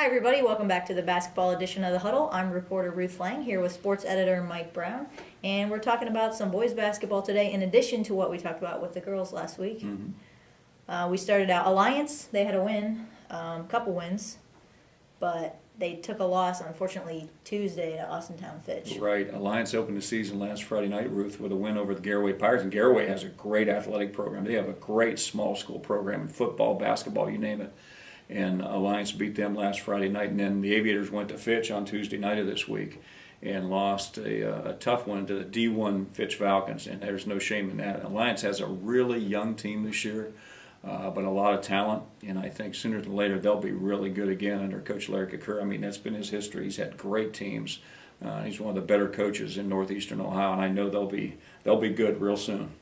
everybody. Welcome back to the basketball edition of the Huddle. I'm reporter Ruth Lang here with sports editor Mike Brown, and we're talking about some boys basketball today in addition to what we talked about with the girls last week. We started out Alliance. They had a win, couple wins, but they took a loss, unfortunately, Tuesday to Austintown Fitch. Right. Alliance opened the season last Friday night, Ruth, with a win over the Garaway Pirates. And Garaway has a great athletic program. They have a great small school program in football, basketball, you name it. And Alliance beat them last Friday night. And then the Aviators went to Fitch on Tuesday night of this week and lost a tough one to the D1 Fitch Falcons. And there's no shame in that. Alliance has a really young team this year. But a lot of talent, and I think sooner than later they'll be really good again under Coach Larry Kakur. I mean, that's been his history. He's had great teams. He's one of the better coaches in northeastern Ohio, and I know they'll be good real soon.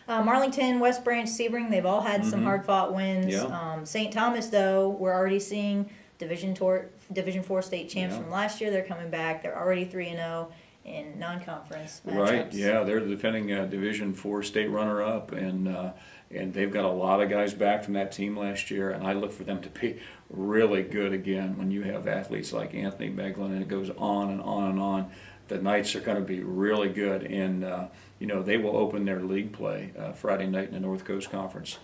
Marlington, West Branch, Sebring, they've all had some hard-fought wins. Yeah. St. Thomas, though, we're already seeing Division 4 state champs from last year. They're coming back. They're already 3-0 in non-conference matchups. Right, yeah, they're the defending Division 4 state runner-up, and they've got a lot of guys back from that team last year, and I look for them to be really good again. When you have athletes like Anthony Meglin, and it goes on and on and on, the Knights are going to be really good, and they will open their league play Friday night in the North Coast Conference.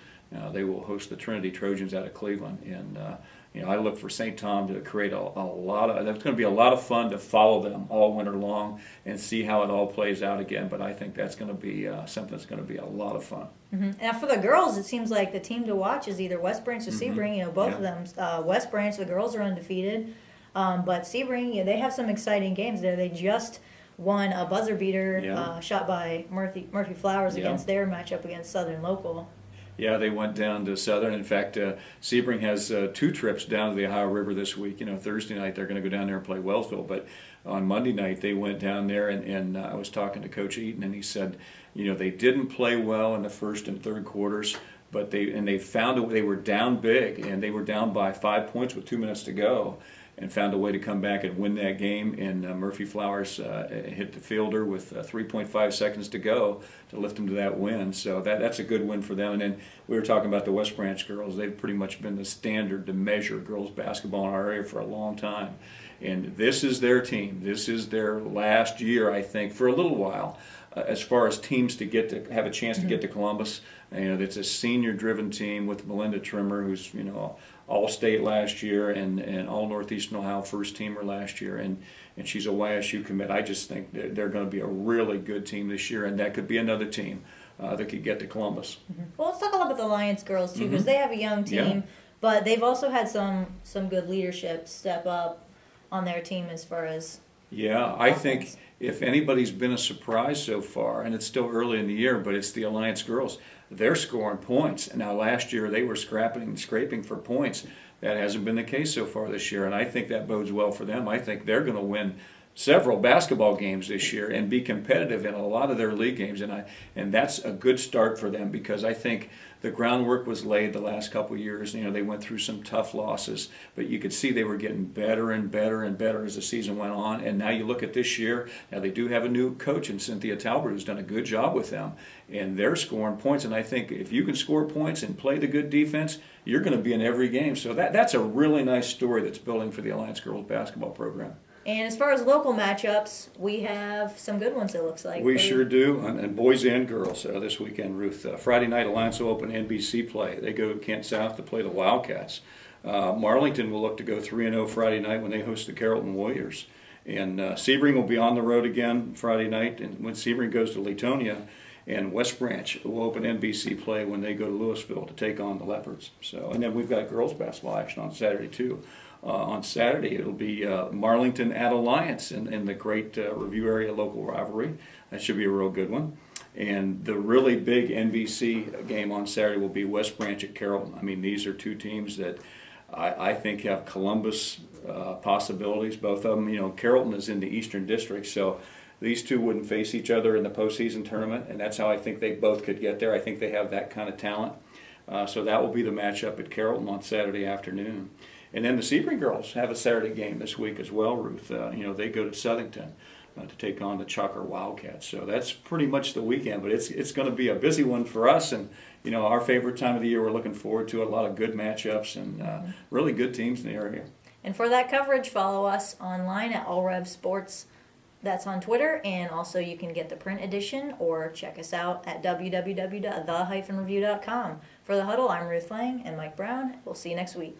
They will host the Trinity Trojans out of Cleveland, and I look for St. Tom to create a lot of. That's going to be a lot of fun to follow them all winter long and see how it all plays out again. But I think that's going to be something that's going to be a lot of fun. Now for the girls, it seems like the team to watch is either West Branch or Sebring. Both of them. West Branch, the girls are undefeated, but Sebring, they have some exciting games there. They just won a buzzer beater shot by Murphy Flowers against their matchup against Southern Local. Yeah, they went down to Southern. In fact, Sebring has 2 trips down to the Ohio River this week. Thursday night they're going to go down there and play Wellsville. But on Monday night they went down there, and I was talking to Coach Eaton, and he said, they didn't play well in the first and third quarters, but they found they were down big, and they were down by 5 points with 2 minutes to go, and found a way to come back and win that game. And Murphy Flowers hit the fielder with 3.5 seconds to go to lift them to that win. So that's a good win for them. And then we were talking about the West Branch girls. They've pretty much been the standard to measure girls basketball in our area for a long time. And this is their team. This is their last year, I think, for a little while, as far as teams to get to have a chance to get to Columbus. It's a senior-driven team with Melinda Trimmer, who's All-State last year and All Northeastern Ohio first-teamer last year, and she's a YSU commit. I just think they're going to be a really good team this year, and that could be another team that could get to Columbus. Well, let's talk a little bit about the Alliance girls too, because they have a young team, but they've also had some good leadership step up on their team as far as. Yeah, I think if anybody's been a surprise so far, and it's still early in the year, but it's the Alliance girls. They're scoring points. And now last year they were scraping for points. That hasn't been the case so far this year, and I think that bodes well for them. I think they're going to win several basketball games this year and be competitive in a lot of their league games, and that's a good start for them, because I think the groundwork was laid the last couple of years. They went through some tough losses, but you could see they were getting better and better and better as the season went on. And now you look at this year, now they do have a new coach in Cynthia Talbert who's done a good job with them, and they're scoring points. And I think if you can score points and play the good defense, you're going to be in every game. So that's a really nice story that's building for the Alliance girls basketball program. And as far as local matchups, we have some good ones, it looks like. We sure do, and boys and girls this weekend, Ruth. Friday night, Alliance will open NBC play. They go to Kent South to play the Wildcats. Marlington will look to go 3-0 Friday night when they host the Carrollton Warriors. And Sebring will be on the road again Friday night, and when Sebring goes to Latonia. And West Branch will open NBC play when they go to Louisville to take on the Leopards. And then we've got girls basketball action on Saturday too. On Saturday it'll be Marlington at Alliance in the great Review area local rivalry. That should be a real good one. And the really big NBC game on Saturday will be West Branch at Carrollton. I mean, these are two teams that I think have Columbus possibilities. Both of them, Carrollton is in the Eastern District, so these two wouldn't face each other in the postseason tournament, and that's how I think they both could get there. I think they have that kind of talent. So that will be the matchup at Carrollton on Saturday afternoon. And then the Sebring girls have a Saturday game this week as well, Ruth. They go to Southington to take on the Chalker Wildcats. So that's pretty much the weekend, but it's going to be a busy one for us, and our favorite time of the year. We're looking forward to it. A lot of good matchups and really good teams in the area. And for that coverage, follow us online at All Rev Sports. That's on Twitter, and also you can get the print edition or check us out at www.the-review.com. For the Huddle, I'm Ruth Lang and Mike Brown. We'll see you next week.